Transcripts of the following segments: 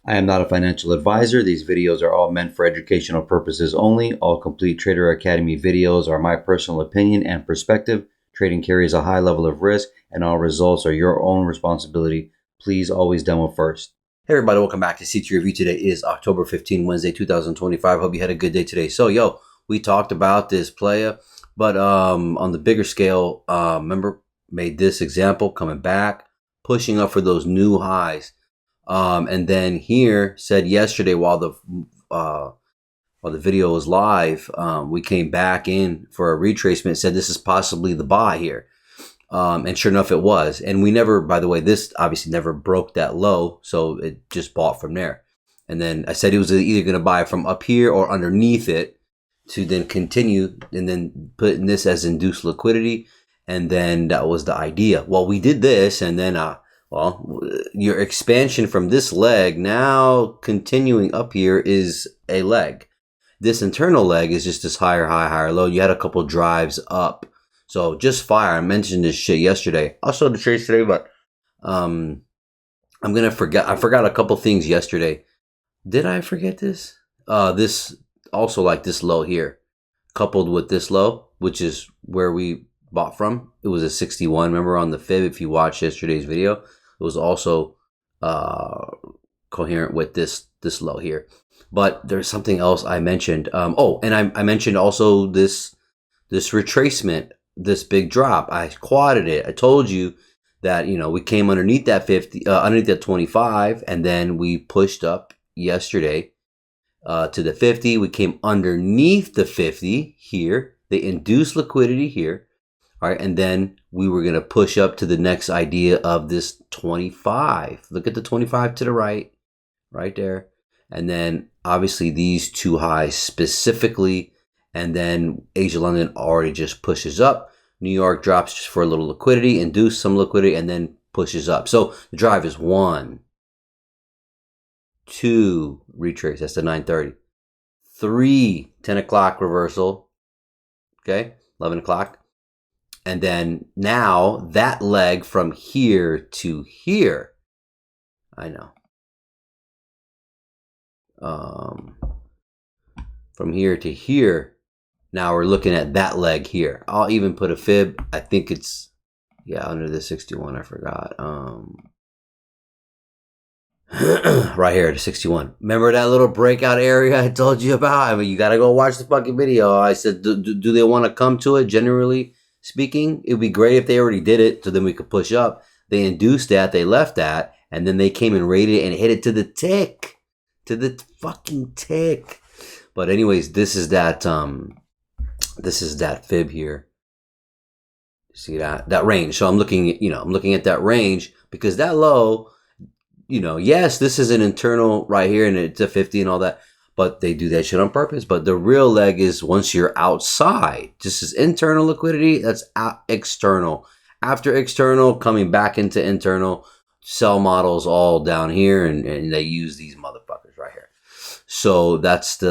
I am not a financial advisor. These videos are all meant for educational purposes only. All Complete Trader Academy videos are my personal opinion and perspective. Trading carries a high level of risk, and all results are your own responsibility. Please always demo first. Hey everybody, welcome back to CT Review. Today is October 15, Wednesday, 2025. Hope you had a good day today. So, we talked about this player, but on the bigger scale, remember, made this example, coming back, pushing up for those new highs. And then here said yesterday while the video was live, we came back in for a retracement, said this is possibly the buy here. And sure enough, it was. And we never, by the way, this obviously never broke that low, so it just bought from there. And then I said it was either going to buy from up here or underneath it to then continue and then putting this as induced liquidity. And then that was the idea. Well, we did this, and then your expansion from this leg now continuing up here is a leg. This internal leg is just this higher high, higher low. You had a couple drives up. So just fire. I mentioned this shit yesterday. I'll show the trades today, but I'm gonna forget. I forgot a couple things yesterday. Did I forget this? This also like this low here, coupled with this low, which is where we bought from. It was a 61. Remember on the fib, if you watched yesterday's video, it was also coherent with this low here. But there's something else I mentioned. And I mentioned also this retracement. This big drop, I quadded it. I told you that, we came underneath that 50, underneath that 25, and then we pushed up yesterday to the 50. We came underneath the 50 here. They induced liquidity here. All right, and then we were going to push up to the next idea of this 25. Look at the 25 to the right there. And then obviously these two highs specifically. And then Asia London already just pushes up. New York drops just for a little liquidity, induce some liquidity, and then pushes up. So the drive is 1, 2, retrace. That's the 9:30. 3, 10 o'clock reversal. Okay, 11 o'clock. And then now that leg from here to here. I know. From here to here. Now we're looking at that leg here. I'll even put a fib. I think it's, under the 61. I forgot. Right here, the 61. Remember that little breakout area I told you about? I mean, you got to go watch the fucking video. I said, do they want to come to it? Generally speaking, it would be great if they already did it, so then we could push up. They induced that. They left that. And then they came and rated it and hit it to the tick. To the fucking tick. But anyways, this is that fib here. See that range. So I'm looking at that range because that low, yes, this is an internal right here and it's a 50 and all that, but they do that shit on purpose. But the real leg is once you're outside. This is internal liquidity. That's external. After external, coming back into internal, sell models all down here, and they use these motherfuckers right here. So this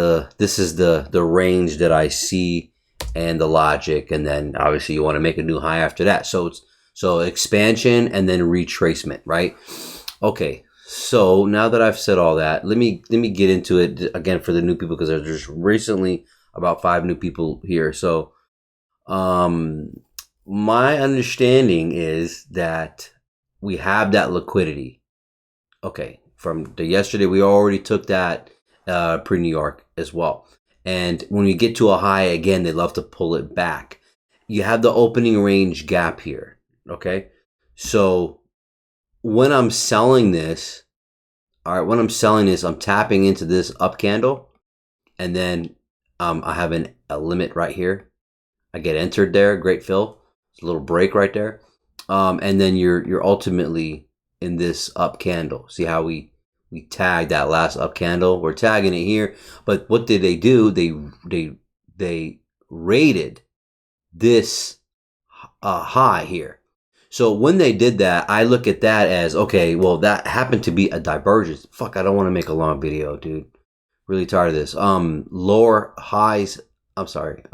is the range that I see and the logic, and then obviously you want to make a new high after that. So expansion and then retracement, right? Okay, so now that I've said all that, let me get into it again for the new people, because there's just recently about 5 new people here. So my understanding is that we have that liquidity. Okay, from the yesterday we already took that pre-New York as well. And when you get to a high again, they love to pull it back. You have the opening range gap here. Okay. So when I'm selling this, I'm tapping into this up candle. And then I have a limit right here. I get entered there. Great fill. It's a little break right there. And then you're ultimately in this up candle. See how we tagged that last up candle. We're tagging it here, but what did they do? They rated this high here. So when they did that, I look at that as, okay, well, that happened to be a divergence. Fuck, I don't want to make a long video, dude. Really tired of this. Lower highs. I'm sorry.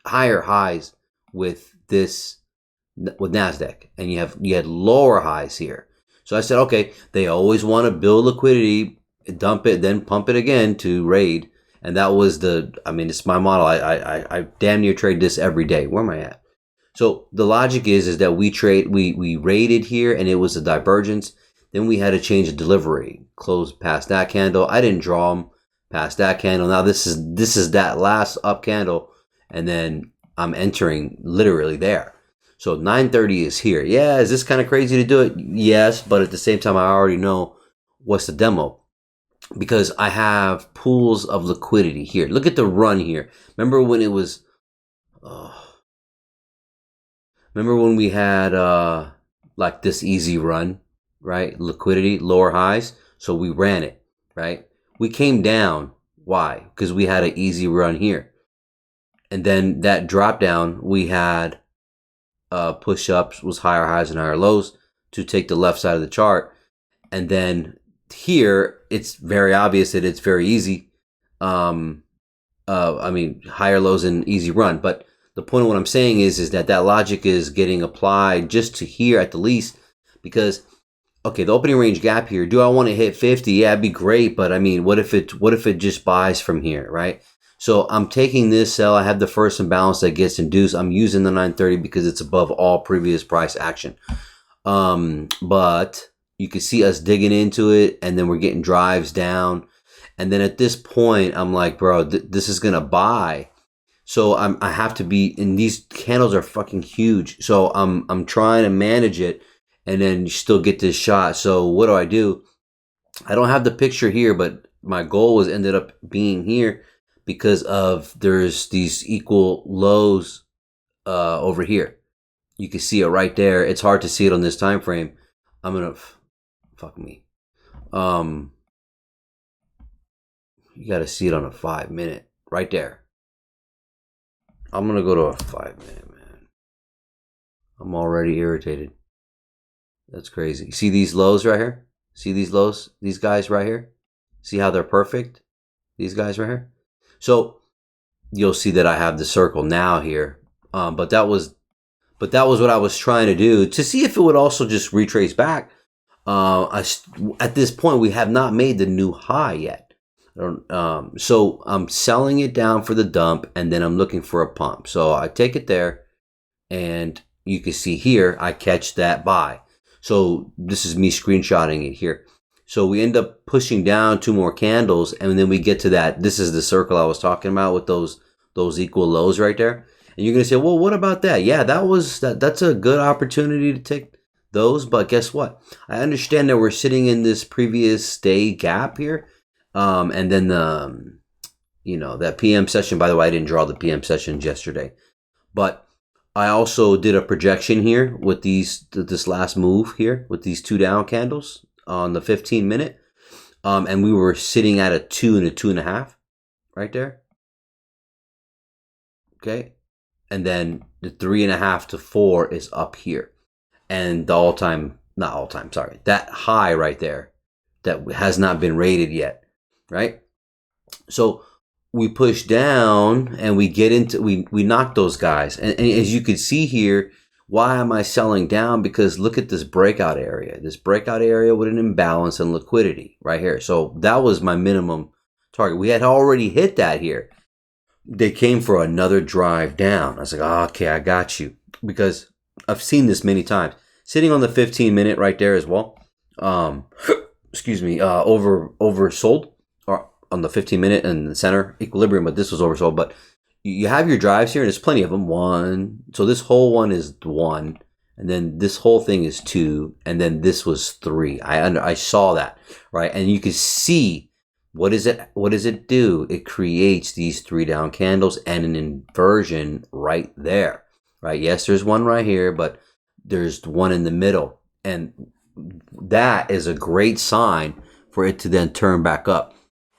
Higher highs with this, with NASDAQ, and you had lower highs here. So I said, okay, they always want to build liquidity, dump it, then pump it again to raid. And that was it's my model. I damn near trade this every day. Where am I at? So the logic is that we raided here and it was a divergence. Then we had to change the delivery, close past that candle. I didn't draw them past that candle. Now this is that last up candle, and then I'm entering literally there. So 930 is here. Yeah, is this kind of crazy to do it? Yes, but at the same time, I already know what's the demo because I have pools of liquidity here. Look at the run here. Remember when it was, remember when we had like this easy run, right? Liquidity, lower highs. So we ran it, right? We came down. Why? Because we had an easy run here. And then that drop down, we had push-ups, was higher highs and higher lows to take the left side of the chart. And then here, it's very obvious that it's very easy. Higher lows and easy run. But the point of what I'm saying is that logic is getting applied just to here at the least, because okay, the opening range gap here, do I want to hit 50? Yeah, it'd be great, but I mean, what if it just buys from here, right? So I'm taking this sell. I have the first imbalance that gets induced. I'm using the 930 because it's above all previous price action. But you can see us digging into it, and then we're getting drives down. And then at this point, I'm like, bro, this is gonna buy. So I have to be, and these candles are fucking huge. So I'm trying to manage it, and then you still get this shot. So what do? I don't have the picture here, but my goal was ended up being here because of there's these equal lows over here. You can see it right there. It's hard to see it on this time frame. I'm gonna fuck me. You got to see it on a 5-minute right there. I'm gonna go to a 5-minute, man. I'm already irritated. That's crazy. See these lows right here? See these lows? These guys right here? See how they're perfect? These guys right here? So you'll see that I have the circle now here. But that was what I was trying to do to see if it would also just retrace back. At this point, we have not made the new high yet. So I'm selling it down for the dump, and then I'm looking for a pump. So I take it there, and you can see here, I catch that buy. So this is me screenshotting it here. So we end up pushing down 2 more candles, and then we get to that. This is the circle I was talking about with those equal lows right there. And you're gonna say, well, what about that? Yeah, that's a good opportunity to take those. But guess what? I understand that we're sitting in this previous day gap here, and then that PM session. By the way, I didn't draw the PM sessions yesterday, but I also did a projection here with this last move here with these 2 down candles on the 15-minute. And we were sitting at a 2 and a 2.5 right there. Okay. And then the 3.5 to 4 is up here. And the that high right there that has not been rated yet. Right. So we push down and we get into, we knock those guys. And as you can see here, why am I selling down? Because look at this breakout area. This breakout area with an imbalance in liquidity right here. So that was my minimum target. We had already hit that here. They came for another drive down. I was like, oh, okay, I got you. Because I've seen this many times. Sitting on the 15-minute right there as well. Oversold. Or on the 15-minute in the center equilibrium, but this was oversold. But you have your drives here, and there's plenty of them. 1, so this whole one is 1, and then this whole thing is 2, and then this was 3. I saw that, right? And you can see what does it do? It creates these 3 down candles and an inversion right there, right? Yes, there's one right here, but there's one in the middle, and that is a great sign for it to then turn back up.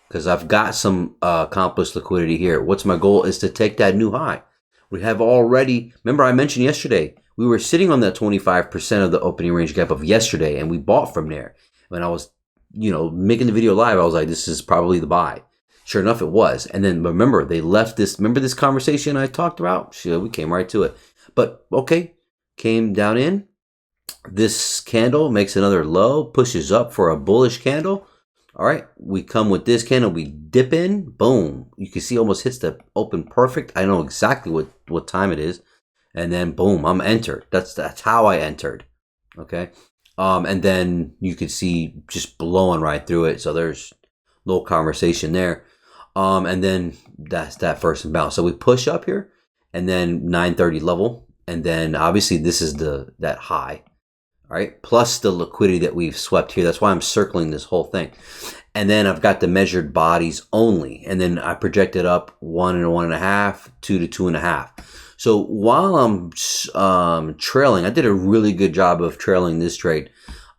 Because I've got some accomplished liquidity here. What's my goal is to take that new high. We have already, remember I mentioned yesterday, we were sitting on that 25% of the opening range gap of yesterday, and we bought from there. When I was, making the video live, I was like, this is probably the buy. Sure enough, it was. And then remember, they left this, remember this conversation I talked about? Sure, we came right to it. But okay, came down in, This candle makes another low, pushes up for a bullish candle. All right, we come with this candle, we dip in, boom. You can see almost hits the open perfect. I know exactly what time it is. And then boom, I'm entered. That's how I entered. Okay. And then you can see just blowing right through it. So there's no conversation there. And then that's that first imbalance. So we push up here and then 930 level. And then obviously this is that high. All right, plus the liquidity that we've swept here. That's why I'm circling this whole thing. And then I've got the measured bodies only. And then I projected up 1 and 1.5, 2 to 2.5. So while I'm trailing, I did a really good job of trailing this trade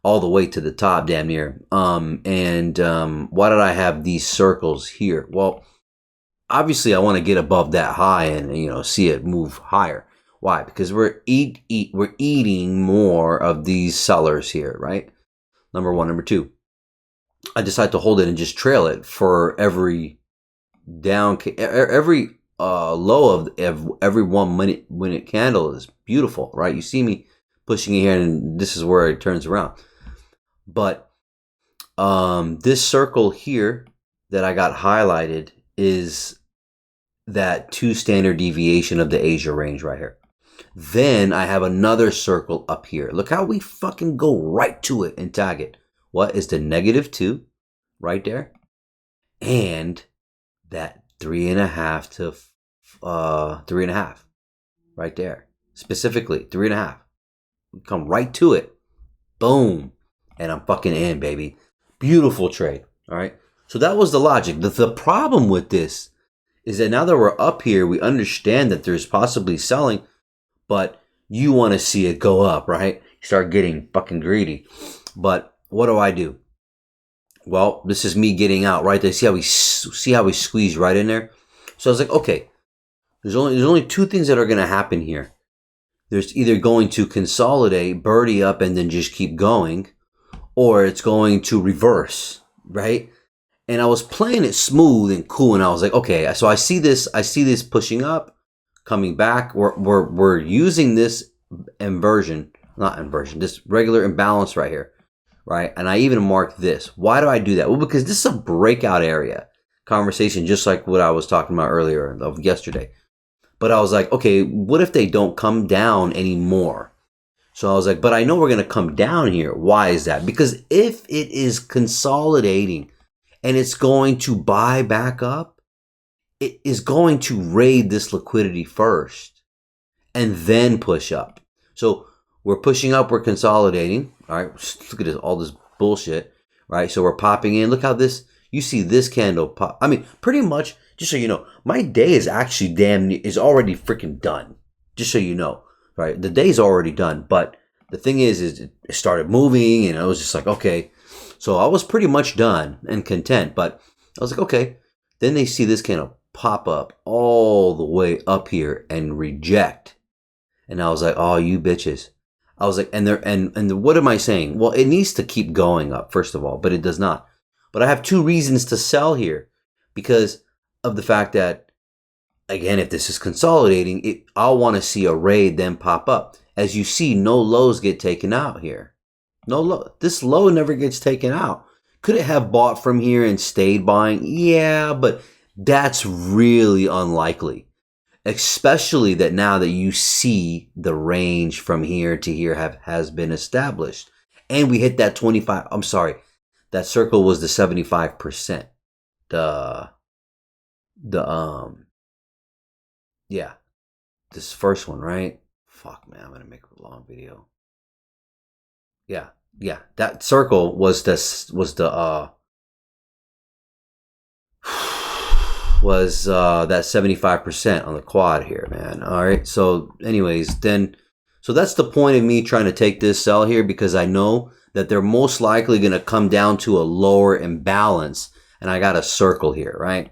all the way to the top, damn near. Why did I have these circles here? Well, obviously I want to get above that high and see it move higher. Why? Because we're eating more of these sellers here, right? Number one. Number two, I decide to hold it and just trail it for every every low of every 1 minute candle is beautiful, right? You see me pushing it here, and this is where it turns around. But this circle here that I got highlighted is that 2 standard deviation of the Asia range right here. Then I have another circle up here. Look how we fucking go right to it and tag it. What is the -2 right there? And that 3.5 to 3.5 right there. Specifically 3.5. We come right to it. Boom. And I'm fucking in, baby. Beautiful trade. All right. So that was the logic. The problem with this is that now that we're up here, we understand that there's possibly selling, but you want to see it go up, right? You start getting fucking greedy. But what do? Well, this is me getting out right there. See how we squeeze right in there? So I was like, okay, there's only 2 things that are going to happen here. There's either going to consolidate, birdie up, and then just keep going, or it's going to reverse, right? And I was playing it smooth and cool, and I was like, okay, so I see this pushing up, coming back. We're using this this regular imbalance right here, right? And I even marked this. Why do I do that? Well, because this is a breakout area conversation, just like what I was talking about earlier of yesterday. But I was like, okay, what if they don't come down anymore? So I was like, but I know we're going to come down here. Why is that? Because if it is consolidating and it's going to buy back up, it is going to raid this liquidity first and then push up. So we're pushing up, we're consolidating. All right, look at this, all this bullshit, right? So we're popping in. Look how you see this candle pop. I mean, pretty much, just so you know, my day is actually is already freaking done. Just so you know, right? The day's already done. But the thing is it started moving, and I was just like, okay. So I was pretty much done and content. But I was like, okay. Then they see this candle pop up all the way up here and reject. And I was like, oh, you bitches. I was like, and what am I saying? Well, it needs to keep going up, first of all, but it does not. But I have 2 reasons to sell here because of the fact that, again, if this is consolidating, I'll want to see a raid then pop up. As you see, no lows get taken out here. No low. This low never gets taken out. Could it have bought from here and stayed buying? Yeah, but that's really unlikely. Especially that now that you see the range from here to here has been established. And we hit that 25. I'm sorry. That circle was the 75%. Yeah. This first one, right? Fuck, man, I'm going to make a long video. Yeah. That circle was that 75% on the quad here, man. All right. So anyways, so that's the point of me trying to take this sell here, because I know that they're most likely going to come down to a lower imbalance. And I got a circle here, right?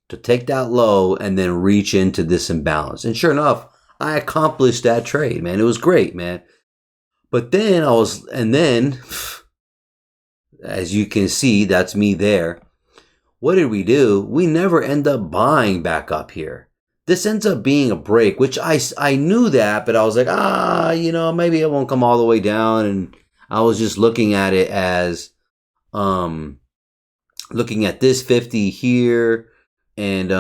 To take that low and then reach into this imbalance. And sure enough, I accomplished that trade, man. It was great, man. But then as you can see, that's me there. What did we do? We never end up buying back up here. this ends up being a break, which I knew that, but I was like, maybe it won't come all the way down. And I was just looking at it as, looking at this 50 here, and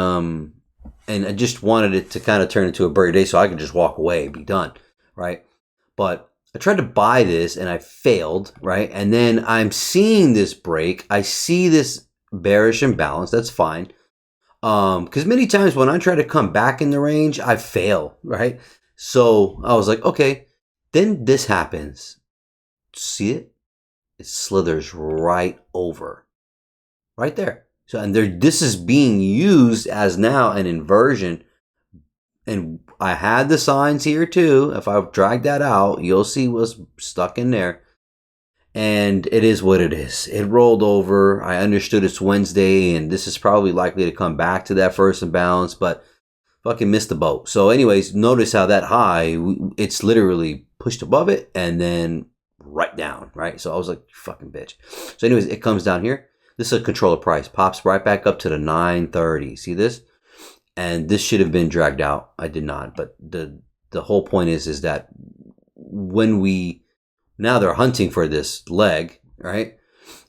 I just wanted it to kind of turn into a break day so I could just walk away and be done, right? But I tried to buy this and I failed, right? And then I'm seeing this break. I see this bearish imbalance. That's fine. Because many times when I try to come back in the range, I fail, right? So I was like, okay, then this happens. See it? It slithers right over, right there. So, and this is being used as now an inversion. And I had the signs here too. If I drag that out, you'll see what's stuck in there. And it is what it is. It rolled over. I understood it's Wednesday, and this is probably likely to come back to that first imbalance, but fucking missed the boat. So anyways, notice how that high, it's literally pushed above it and then right down, right? So I was like, fucking bitch. So anyways, it comes down here. This is a controller price. Pops right back up to the 930. See this? And this should have been dragged out. I did not. But the whole point is that when now they're hunting for this leg, right?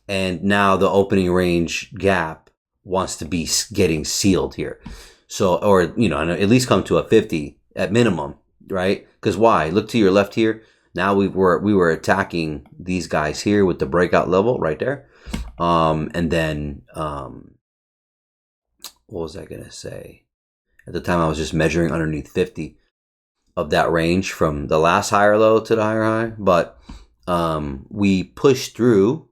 And now the opening range gap wants to be getting sealed here. So, or, at least come to a 50 at minimum, right? Because why? Look to your left here. Now we were attacking these guys here with the breakout level right there. And then, what was I going to say? At the time, I was just measuring underneath 50 of that range from the last higher low to the higher high. But we push through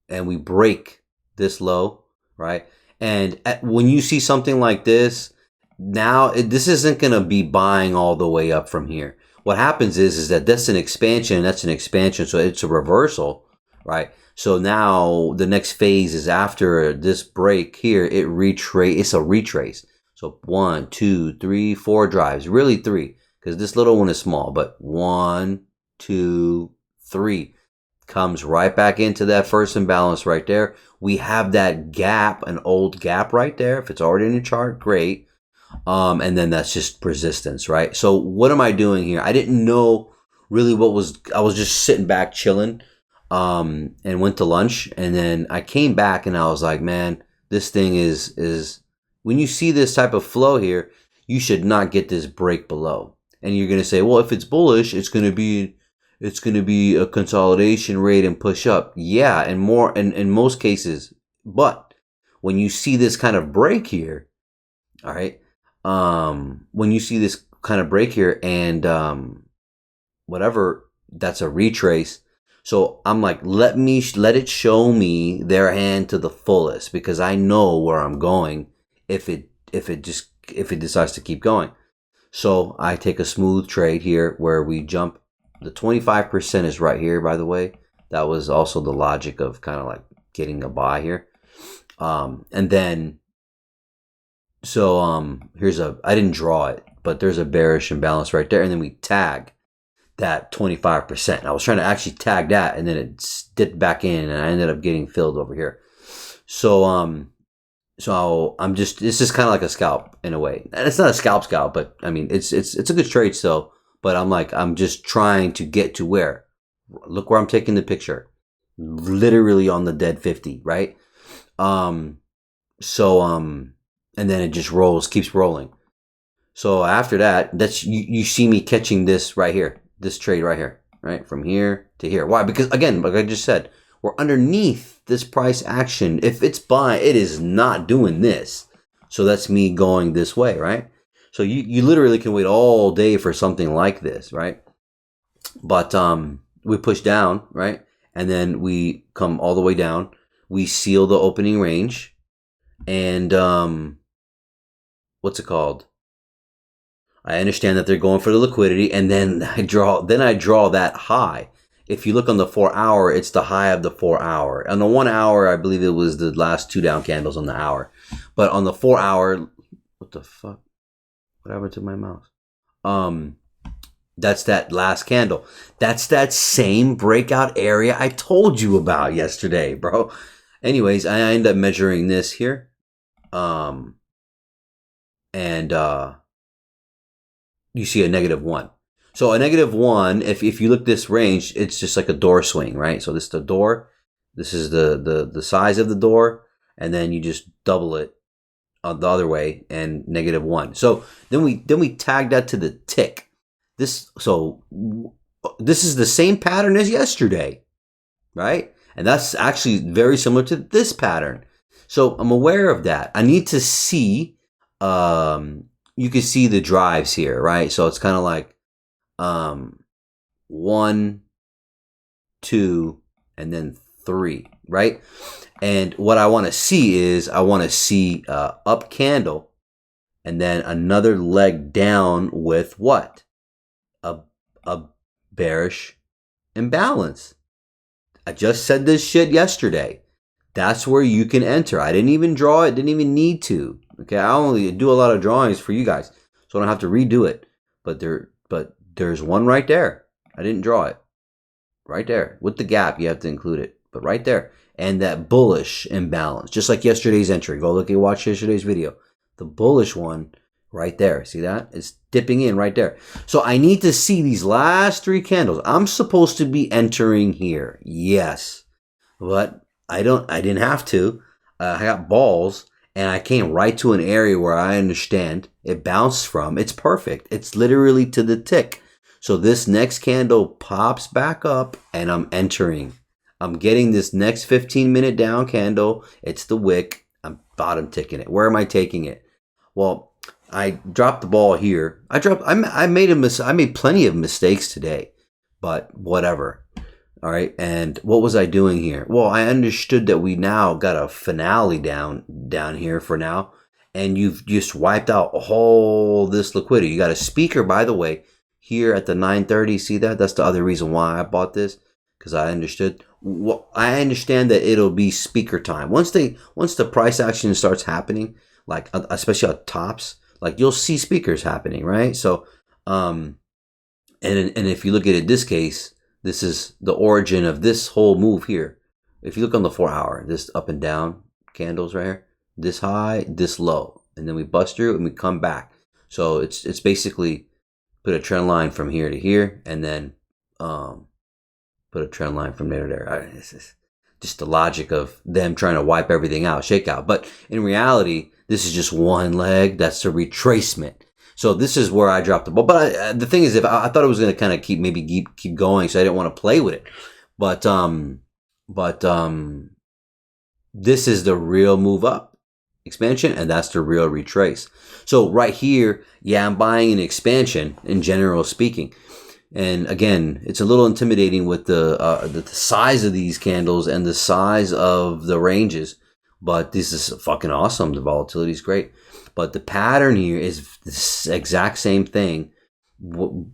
and we break this low, right? And when you see something like this, now this isn't going to be buying all the way up from here. What happens is that that's an expansion. That's an expansion. So it's a reversal, right? So now the next phase is after this break here. It's a retrace. So 1, 2, 3, 4 drives. Really 3, because this little one is small. But 1, 2, 3 comes right back into that first imbalance right there. We have that gap, an old gap right there. If it's already in your chart, great. And then that's just resistance, right? So what am I doing here? I didn't know really I was just sitting back chilling, and went to lunch. And then I came back and I was like, man, this thing is when you see this type of flow here, you should not get this break below. And you're going to say, well, if it's bullish, it's going to be a consolidation rate and push up. Yeah. And more in most cases. But when you see this kind of break here, all right, when you see this kind of break here and whatever, that's a retrace. So I'm like, let it show me their hand to the fullest, because I know where I'm going if it decides to keep going. So I take a smooth trade here where we jump. The 25% is right here, by the way. That was also the logic of kind of like getting a buy here. And then so I didn't draw it, but there's a bearish imbalance right there, and then we tag that 25%. I was trying to actually tag that, and then it dipped back in, and I ended up getting filled over here. So I'm just, this is kind of like a scalp in a way. And it's not a scalp, but I mean, it's a good trade still. But I'm just trying to get to where, look where I'm taking the picture, literally on the dead 50, right? And then it just keeps rolling. So after that, that's you see me catching this right here, this trade right here, right? From here to here. Why? Because again, like I just said, we're underneath this price action. If it's buying, it is not doing this. So that's me going this way, right? So you literally can wait all day for something like this, right? But we push down, right? And then we come all the way down. We seal the opening range. And what's it called? I understand that they're going for the liquidity, and then I draw that high. If you look on the 4 hour, it's the high of the 4 hour. On the 1 hour, I believe it was the last 2 down candles on the hour. But on the 4 hour, what the fuck? What happened to my mouse? That's that last candle. That's that same breakout area I told you about yesterday, bro. Anyways, I end up measuring this here. you see a -1. So a -1, if you look this range, it's just like a door swing, right? So this is the door, this is the size of the door, and then you just double it the other way and -1. So then we tag that to the tick. This is the same pattern as yesterday, right? And that's actually very similar to this pattern. So I'm aware of that. I need to see, you can see the drives here, right? So it's kind of like 1, 2, and then 3, right? And what I want to see is I want to see up candle and then another leg down with what? A bearish imbalance. I just said this shit yesterday. That's where you can enter. I didn't even draw it, didn't even need to. Okay, I only do a lot of drawings for you guys, so I don't have to redo it. But there's one right there. I didn't draw it. Right there. With the gap, you have to include it. But right there. And that bullish imbalance, just like yesterday's entry. Go look and watch yesterday's video. The bullish one right there. See that? It's dipping in right there. So I need to see these last 3 candles. I'm supposed to be entering here. Yes. But I didn't have to. I got balls and I came right to an area where I understand it bounced from. It's perfect. It's literally to the tick. So this next candle pops back up and I'm entering. I'm getting this next 15-minute down candle. It's the wick. I'm bottom ticking it. Where am I taking it? Well, I dropped the ball here. I made plenty of mistakes today, but whatever. All right. And what was I doing here? Well, I understood that we now got a finale down here for now. And you've just wiped out all this liquidity. You got a speaker, by the way, here at the 9:30. See that? That's the other reason why I bought this, because I understood. Well, I understand that it'll be speaker time. Once the price action starts happening, like especially on tops, like you'll see speakers happening, right? So, and if you look at it, this case, this is the origin of this whole move here. If you look on the 4-hour, this up and down candles right here, this high, this low, and then we bust through and we come back. So it's basically put a trend line from here to here, and then put a trend line from there to there. This is just the logic of them trying to wipe everything out, shake out. But in reality, this is just one leg. That's a retracement. So this is where I dropped the ball. But the thing is, if I thought it was going to kind of keep going, so I didn't want to play with it. But this is the real move up expansion, and that's the real retrace. So right here, yeah, I'm buying an expansion in general speaking. And again, it's a little intimidating with the size of these candles and the size of the ranges. But this is fucking awesome. The volatility is great. But the pattern here is the exact same thing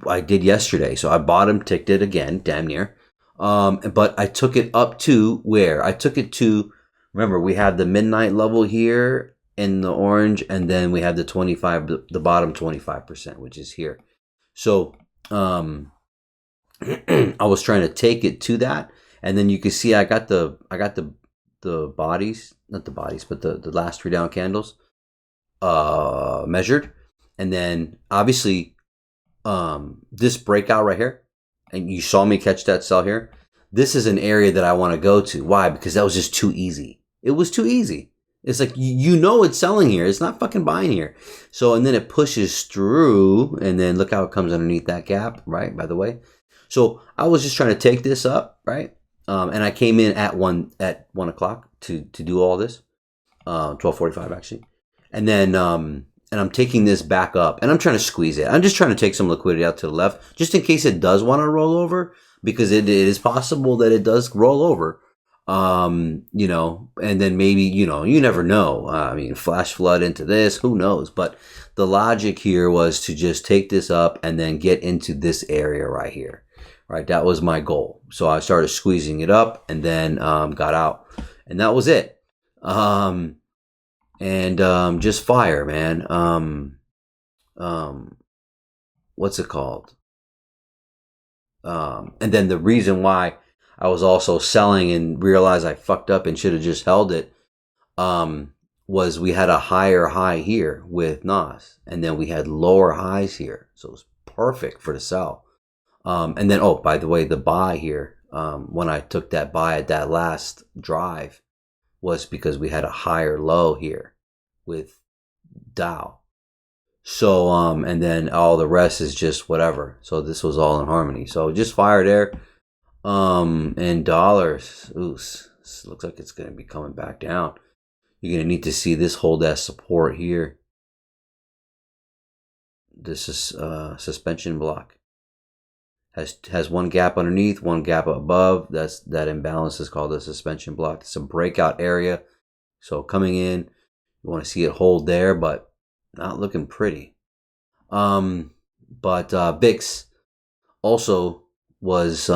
I did yesterday. So I bottom ticked it again, damn near. But I took it up to where? I took it to, remember, we had the midnight level here in the orange, and then we had the 25, the bottom 25%, which is here. So I was trying to take it to that, and then you can see I got the bodies, not the bodies, but the last 3 down candles measured, and then obviously this breakout right here, and you saw me catch that sell here. This is an area that I want to go to. Why? Because that was just too easy. It was too easy. It's like, you know, it's selling here. It's not fucking buying here. So, and then it pushes through, and then look how it comes underneath that gap, right? By the way. So I was just trying to take this up, right? And I came in at 1 o'clock to do all this, 12:45 actually. And then, and I'm taking this back up, and I'm trying to squeeze it. I'm just trying to take some liquidity out to the left, just in case it does want to roll over, because it is possible that it does roll over. You know, and then maybe, you know, you never know. I mean, flash flood into this, who knows? But the logic here was to just take this up and then get into this area right here, right? That was my goal. So I started squeezing it up and then got out, and that was it. Just fire, man. What's it called? And then the reason why I was also selling and realized I fucked up and should have just held it, was we had a higher high here with NOS, and then we had lower highs here. So it was perfect for the sell. And then, oh, by the way, the buy here, when I took that buy at that last drive, was because we had a higher low here with Dow. So, and then all the rest is just whatever. So this was all in harmony. So just fire there. In dollars, ooh, this looks like it's going to be coming back down. You're going to need to see this hold as support here. This is suspension block. Has one gap underneath, one gap above. That imbalance is called a suspension block. It's a breakout area. So coming in, you want to see it hold there, but not looking pretty. But VIX also was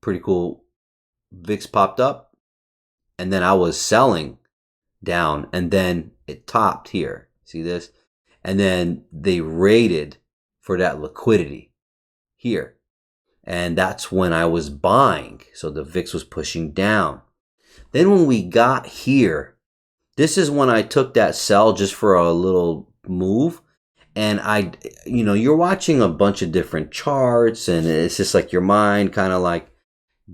pretty cool. VIX popped up, and then I was selling down, and then it topped here. See this? And then they rated for that liquidity here. And that's when I was buying. So the VIX was pushing down. Then when we got here, this is when I took that sell just for a little move. And you're watching a bunch of different charts, and it's just like your mind kind of like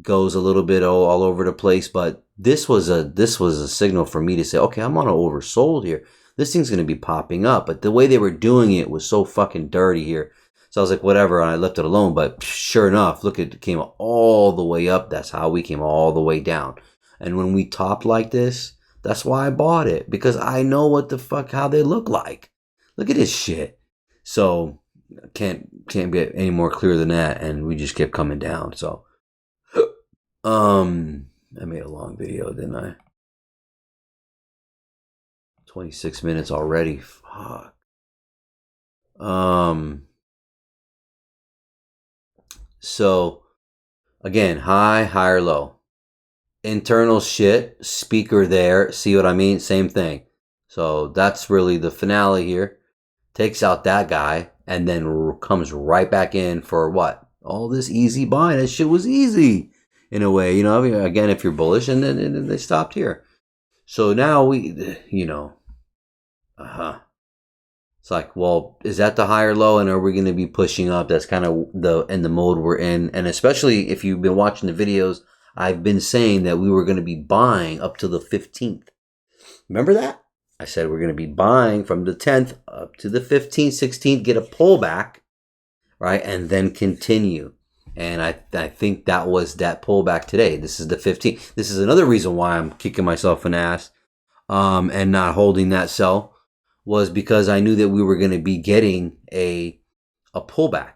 goes a little bit all over the place. But this was a signal for me to say, okay, I'm on an oversold here. This thing's going to be popping up. But the way they were doing it was so fucking dirty here. So I was like, whatever, and I left it alone. But sure enough, look, it came all the way up. That's how we came all the way down. And when we topped like this, that's why I bought it. Because I know what the fuck, how they look like. Look at this shit. So can't get any more clear than that. And we just kept coming down. So I made a long video, didn't I? 26 minutes already. Fuck. So again, high, higher, low. Internal shit, speaker there. See what I mean? Same thing. So that's really the finale here. Takes out that guy and then comes right back in for what? All this easy buying. That shit was easy in a way. Again, if you're bullish, and then they stopped here. So now we, it's like, well, is that the higher low, and are we going to be pushing up? That's kind of the mode we're in. And especially if you've been watching the videos, I've been saying that we were going to be buying up to the 15th. Remember that? I said we're going to be buying from the 10th up to the 15th, 16th, get a pullback, right? And then continue. And I think that was that pullback today. This is the 15th. This is another reason why I'm kicking myself in the ass and not holding that sell, was because I knew that we were going to be getting a pullback.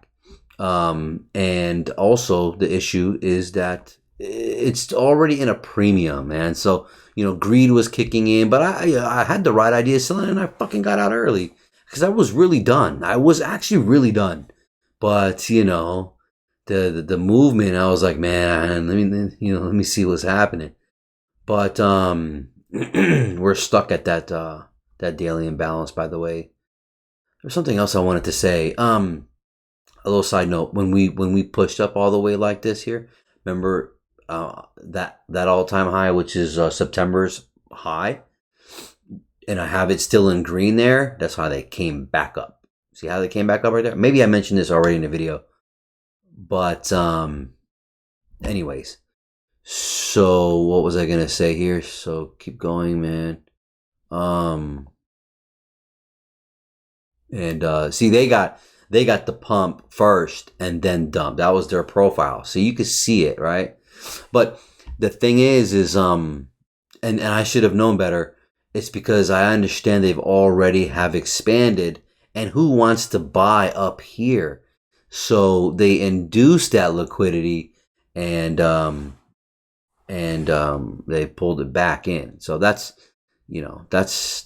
And also the issue is that it's already in a premium, man. So, greed was kicking in, but I had the right idea selling, and I fucking got out early because I was really done. I was actually really done. But, the movement, I was like, man, let me see what's happening. But we're stuck at that daily imbalance, by the way. There's something else I wanted to say. A little side note, when we pushed up all the way like this here, remember that all-time high, which is September's high, and I have it still in green there. That's how they came back up. See how they came back up right there? Maybe I mentioned this already in the video, but anyways, so what was I gonna say here? So keep going, man. And see, they got the pump first and then dump. That was their profile, so you could see it, right? But the thing is and I should have known better. It's because I understand they've already have expanded, and who wants to buy up here? So they induced that liquidity, and they pulled it back in. So that's that's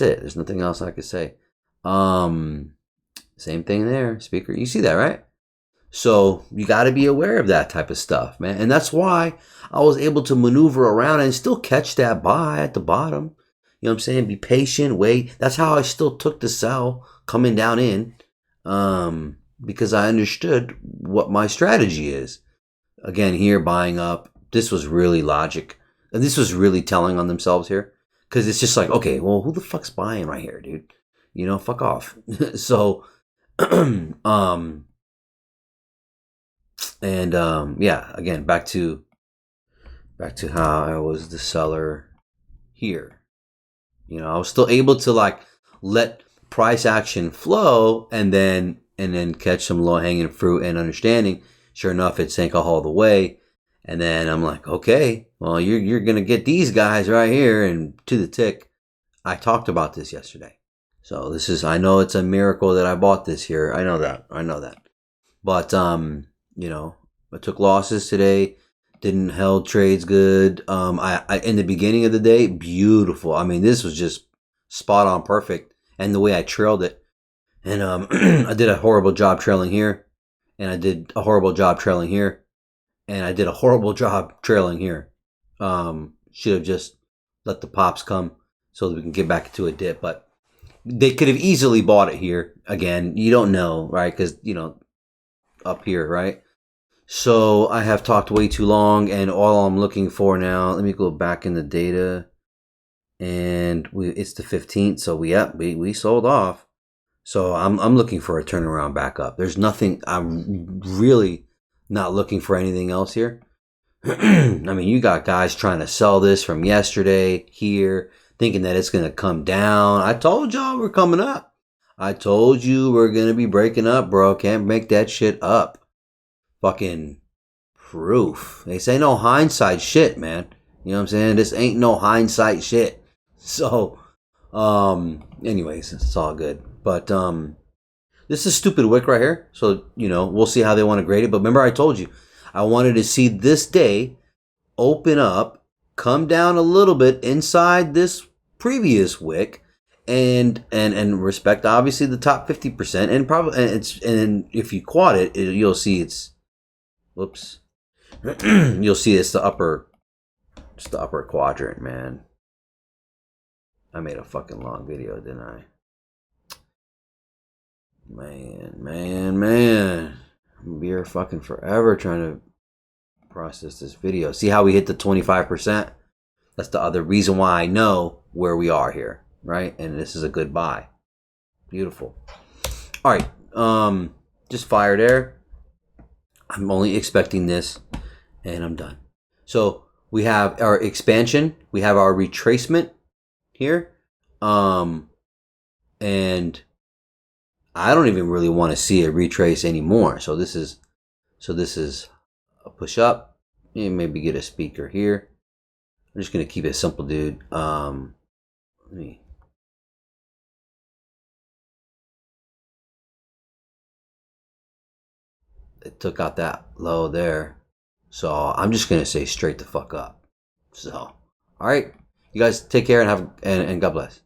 it. There's nothing else I could say. Same thing there, speaker. You see that, right? So you got to be aware of that type of stuff, man. And that's why I was able to maneuver around and still catch that buy at the bottom. You know what I'm saying? Be patient, wait. That's how I still took the sell coming down in, because I understood what my strategy is. Again, here buying up. This was really logic. And this was really telling on themselves here. Because it's just like, okay, well, who the fuck's buying right here, dude? You know, fuck off. So, yeah, again, back to how I was the seller here. You know, I was still able to like let price action flow and then catch some low hanging fruit and understanding. Sure enough, it sank all the way. And then I'm like, okay, well, you're gonna get these guys right here and to the tick. I talked about this yesterday. So this is, I know it's a miracle that I bought this here. I know that. But you know, I took losses today. Didn't held trades good. I in the beginning of the day, beautiful. I mean, this was just spot on, perfect. And the way I trailed it, and I did a horrible job trailing here, and I did a horrible job trailing here, and I did a horrible job trailing here. Should have just let the pops come so that we can get back into a dip, but they could have easily bought it here. Again, you don't know, right? Because you know, up here, right? So I have talked way too long, and all I'm looking for now. Let me go back in the data, and it's the 15th. So we sold off. So I'm looking for a turnaround back up. There's nothing. I'm really not looking for anything else here. I mean, you got guys trying to sell this from yesterday here, thinking that it's gonna come down. I told y'all we're coming up. I told you we're gonna be breaking up, bro. Can't make that shit up. Fucking proof. They say no hindsight shit, man. You know what I'm saying? This ain't no hindsight shit. So, anyways, it's all good. But this is stupid wick right here. So, you know, we'll see how they want to grade it. But remember I told you, I wanted to see this day open up, come down a little bit inside this previous wick, and respect obviously the top 50%, and probably and if you quad it, you'll see it's whoops. You'll see it's the upper quadrant, man. I made a fucking long video, didn't I? Man. I'll be here fucking forever trying to process this video. See how we hit the 25%? That's the other reason why I know where we are here, right? And this is a good buy. Beautiful. All right. Just fire there. I'm only expecting this, and I'm done. So we have our expansion. We have our retracement here. And I don't even really want to see it retrace anymore. So this is a push up. Maybe get a speaker here. I'm just gonna keep it simple, dude. Let me. It took out that low there, so I'm just gonna say straight the fuck up. So, all right, you guys take care and have and God bless.